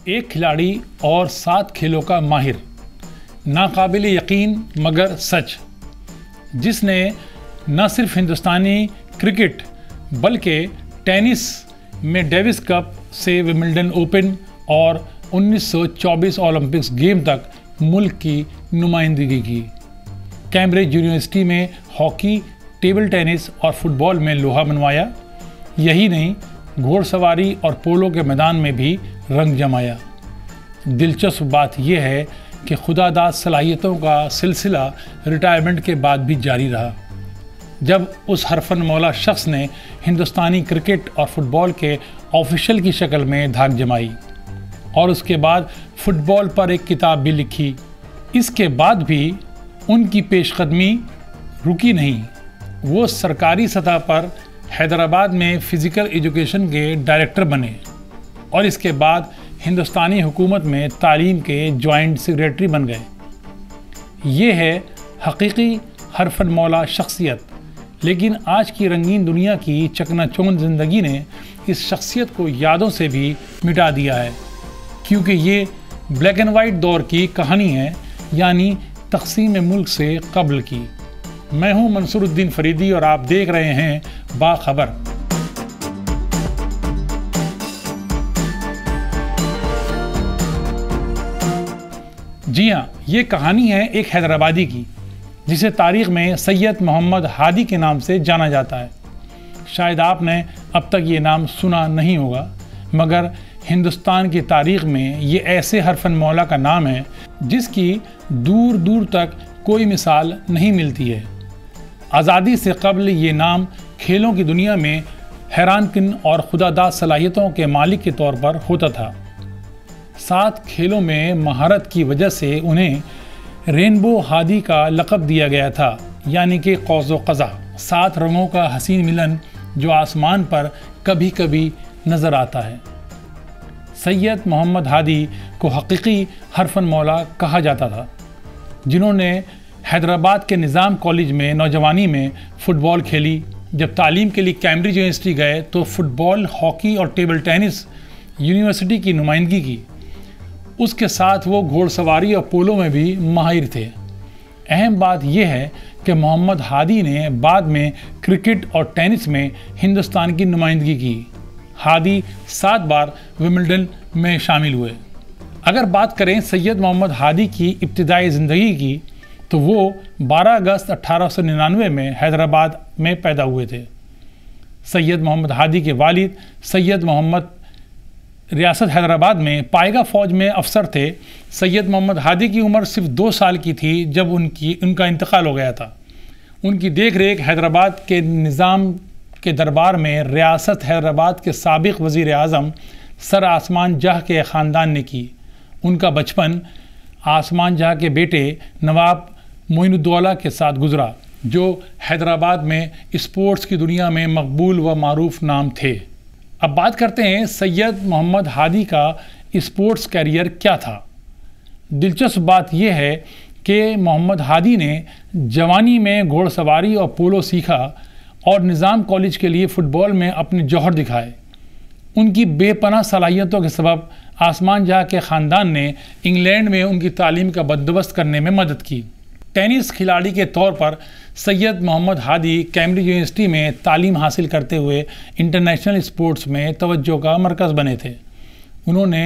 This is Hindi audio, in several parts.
एक खिलाड़ी और 7 खेलों का माहिर, नाकाबिल यकीन मगर सच, जिसने न सिर्फ हिंदुस्तानी क्रिकेट बल्कि टेनिस में डेविस कप से विंबलडन ओपन और 1924 ओलंपिक्स गेम तक मुल्क की नुमाइंदगी की। कैम्ब्रिज यूनिवर्सिटी में हॉकी, टेबल टेनिस और फुटबॉल में लोहा मनवाया। यही नहीं, घोड़सवारी और पोलो के मैदान में भी रंग जमाया। दिलचस्प बात यह है कि खुदादाद सलाहियतों का सिलसिला रिटायरमेंट के बाद भी जारी रहा। जब उस हरफन मौला शख्स ने हिंदुस्तानी क्रिकेट और फुटबॉल के ऑफिशियल की शक्ल में धाक जमाई और उसके बाद फुटबॉल पर एक किताब भी लिखी, इसके बाद भी उनकी पेशकदमी रुकी नहीं। वो सरकारी सतह पर हैदराबाद में फ़िज़िकल एजुकेशन के डायरेक्टर बने और इसके बाद हिंदुस्तानी हुकूमत में तालीम के जॉइंट सेक्रेटरी बन गए। ये है हकीकी हरफन मौला शख्सियत। लेकिन आज की रंगीन दुनिया की चकनाचौंध ज़िंदगी ने इस शख्सियत को यादों से भी मिटा दिया है, क्योंकि ये ब्लैक एंड वाइट दौर की कहानी है, यानी तक़सीम मुल्क से कब्ल की। मैं हूं मंसूरुद्दीन फरीदी और आप देख रहे हैं बाखबर। जी हाँ, ये कहानी है एक हैदराबादी की, जिसे तारीख़ में सैयद मोहम्मद हादी के नाम से जाना जाता है। शायद आपने अब तक ये नाम सुना नहीं होगा, मगर हिंदुस्तान की तारीख़ में ये ऐसे हरफन मौला का नाम है जिसकी दूर दूर तक कोई मिसाल नहीं मिलती है। आज़ादी से कब्ल ये नाम खेलों की दुनिया में हैरानकुन और खुदादाद सलाहियतों के मालिक के तौर पर होता था। 7 खेलों में महारत की वजह से उन्हें रेनबो हादी का लक़ब दिया गया था, यानी कि कौज़ो क़ज़ा, 7 रंगों का हसीन मिलन जो आसमान पर कभी कभी नज़र आता है। सैयद मोहम्मद हादी को हकीकी हरफन मौला कहा जाता था, जिन्होंने हैदराबाद के निज़ाम कॉलेज में नौजवानी में फ़ुटबॉल खेली। जब तालीम के लिए कैम्ब्रिज यूनिवर्सिटी गए तो फ़ुटबॉल, हॉकी और टेबल टेनिस यूनिवर्सिटी की नुमाइंदगी की। उसके साथ वो घोड़सवारी और पोलो में भी माहिर थे। अहम बात यह है कि मोहम्मद हादी ने बाद में क्रिकेट और टेनिस में हिंदुस्तान की नुमाइंदगी की। हादी 7 बार विंबलडन में शामिल हुए। अगर बात करें सैयद मोहम्मद हादी की इब्तिदाई ज़िंदगी की, तो वो 12 अगस्त 1899 में हैदराबाद में पैदा हुए थे। सैयद मोहम्मद हादी के वालिद सैयद मोहम्मद रियासत हैदराबाद में पायगा फ़ौज में अफसर थे। सैयद मोहम्मद हादी की उम्र सिर्फ 2 साल की थी जब उनका इंतकाल हो गया था। उनकी देख रेख हैदराबाद के निज़ाम के दरबार में रियासत हैदराबाद के साबिक़ वज़ीर आज़म सर आसमान जहाँ के ख़ानदान ने की। उनका बचपन आसमान जहाँ के बेटे नवाब मोइनुद्दौला के साथ गुज़रा, जो हैदराबाद में स्पोर्ट्स की दुनिया में मकबूल व मारूफ नाम थे। अब बात करते हैं सैयद मोहम्मद हादी का स्पोर्ट्स कैरियर क्या था। दिलचस्प बात यह है कि मोहम्मद हादी ने जवानी में घोड़सवारी और पोलो सीखा और निज़ाम कॉलेज के लिए फ़ुटबॉल में अपने जौहर दिखाए। उनकी बेपनाह सलाहियतों के सबब आसमान जहाँ के ख़ानदान ने इंग्लैंड में उनकी तालीम का बंदोबस्त करने में मदद की। टेनिस खिलाड़ी के तौर पर सैयद मोहम्मद हादी कैम्ब्रिज यूनिवर्सिटी में तालीम हासिल करते हुए इंटरनेशनल स्पोर्ट्स में तवज्जो का मरकज़ बने थे। उन्होंने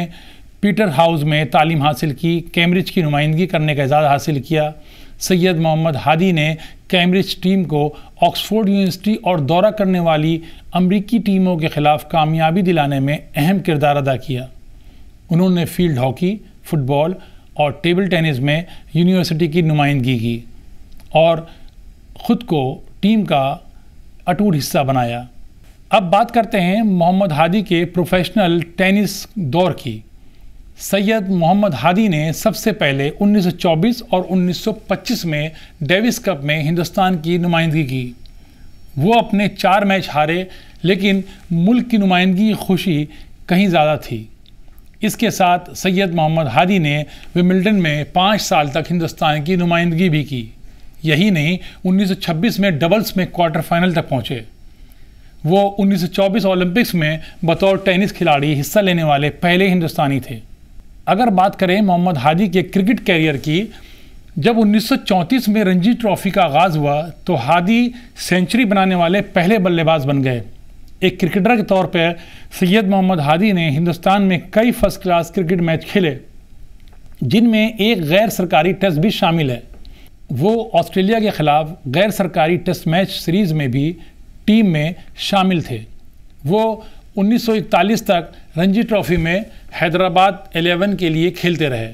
पीटर हाउस में तालीम हासिल की, कैम्ब्रिज की नुमाइंदगी करने का एजाज़ हासिल किया। सैयद मोहम्मद हादी ने कैम्ब्रिज टीम को ऑक्सफोर्ड यूनिवर्सिटी और दौरा करने वाली अमरीकी टीमों के ख़िलाफ़ कामयाबी दिलाने में अहम किरदार अदा किया। उन्होंने फील्ड हॉकी, फुटबॉल और टेबल टेनिस में यूनिवर्सिटी की नुमाइंदगी की और ख़ुद को टीम का अटूट हिस्सा बनाया। अब बात करते हैं मोहम्मद हादी के प्रोफेशनल टेनिस दौर की। सैयद मोहम्मद हादी ने सबसे पहले 1924 और 1925 में डेविस कप में हिंदुस्तान की नुमाइंदगी की। वो अपने 4 मैच हारे, लेकिन मुल्क की नुमाइंदगी की खुशी कहीं ज़्यादा थी। इसके साथ सैयद मोहम्मद हादी ने विंबलडन में 5 साल तक हिंदुस्तान की नुमाइंदगी भी की। यही नहीं, 1926 में डबल्स में क्वार्टर फाइनल तक पहुँचे। वो 1924 ओलंपिक्स में बतौर टेनिस खिलाड़ी हिस्सा लेने वाले पहले हिंदुस्तानी थे। अगर बात करें मोहम्मद हादी के क्रिकेट कैरियर की, जब 1934 में रणजी ट्रॉफी का आगाज़ हुआ तो हादी सेंचुरी बनाने वाले पहले बल्लेबाज बन गए। एक क्रिकेटर के तौर पर सैयद मोहम्मद हादी ने हिंदुस्तान में कई फर्स्ट क्लास क्रिकेट मैच खेले, जिनमें एक गैर सरकारी टेस्ट भी शामिल है। वो ऑस्ट्रेलिया के ख़िलाफ़ गैर सरकारी टेस्ट मैच सीरीज़ में भी टीम में शामिल थे। वो 1941 तक रणजी ट्रॉफी में हैदराबाद 11 के लिए खेलते रहे।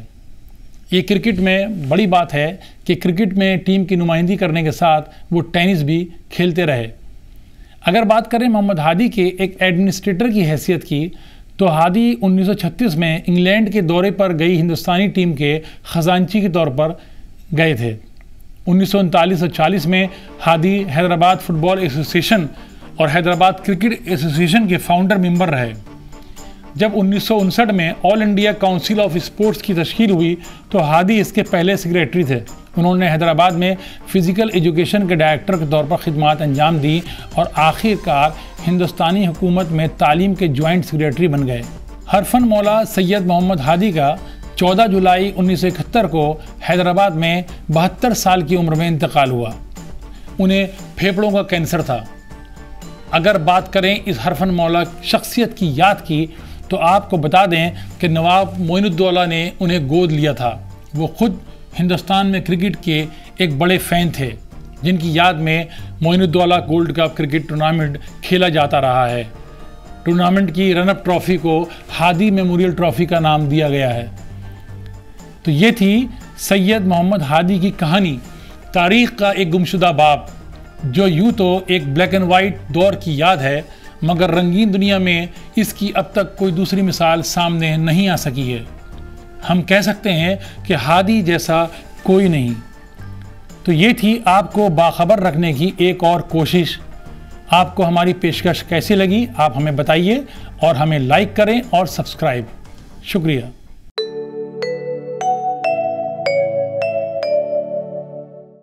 ये क्रिकेट में बड़ी बात है कि क्रिकेट में टीम की नुमाइंदगी करने के साथ वो टेनिस भी खेलते रहे। अगर बात करें मोहम्मद हादी के एक एडमिनिस्ट्रेटर की हैसियत की, तो हादी 1936 में इंग्लैंड के दौरे पर गई हिंदुस्तानी टीम के ख़जानची के तौर पर गए थे। 1939 और 40 में हादी हैदराबाद फुटबॉल एसोसिएशन और हैदराबाद क्रिकेट एसोसिएशन के फाउंडर मेंबर रहे। जब 1959 में all India council of sports की तश्कील हुई तो हादी इसके पहले सेक्रेटरी थे। उन्होंने हैदराबाद में फ़िज़िकल एजुकेशन के डायरेक्टर के तौर पर खिदमत अंजाम दी और आखिरकार हिंदुस्तानी हुकूमत में तालीम के जॉइंट सेक्रेटरी बन गए। हरफन मौला सैयद मोहम्मद हादी का 14 जुलाई 1971 को हैदराबाद में 72 साल की उम्र में इंतकाल हुआ। उन्हें फेफड़ों का कैंसर था। अगर बात करें इस हरफन मौला शख्सियत की याद की, तो आपको बता दें कि नवाब मोइनुद्दौला ने उन्हें गोद लिया था। वो खुद हिंदुस्तान में क्रिकेट के एक बड़े फ़ैन थे, जिनकी याद में मोइनुद्दौला गोल्ड कप क्रिकेट टूर्नामेंट खेला जाता रहा है। टूर्नामेंट की रनअप ट्रॉफ़ी को हादी मेमोरियल ट्रॉफ़ी का नाम दिया गया है। तो ये थी सैयद मोहम्मद हादी की कहानी, तारीख़ का एक गुमशुदा बाब, जो यूँ तो एक ब्लैक एंड वाइट दौर की याद है, मगर रंगीन दुनिया में इसकी अब तक कोई दूसरी मिसाल सामने नहीं आ सकी है। हम कह सकते हैं कि हादी जैसा कोई नहीं। तो ये थी आपको बाखबर रखने की एक और कोशिश। आपको हमारी पेशकश कैसी लगी आप हमें बताइए और हमें लाइक करें और सब्सक्राइब। शुक्रिया।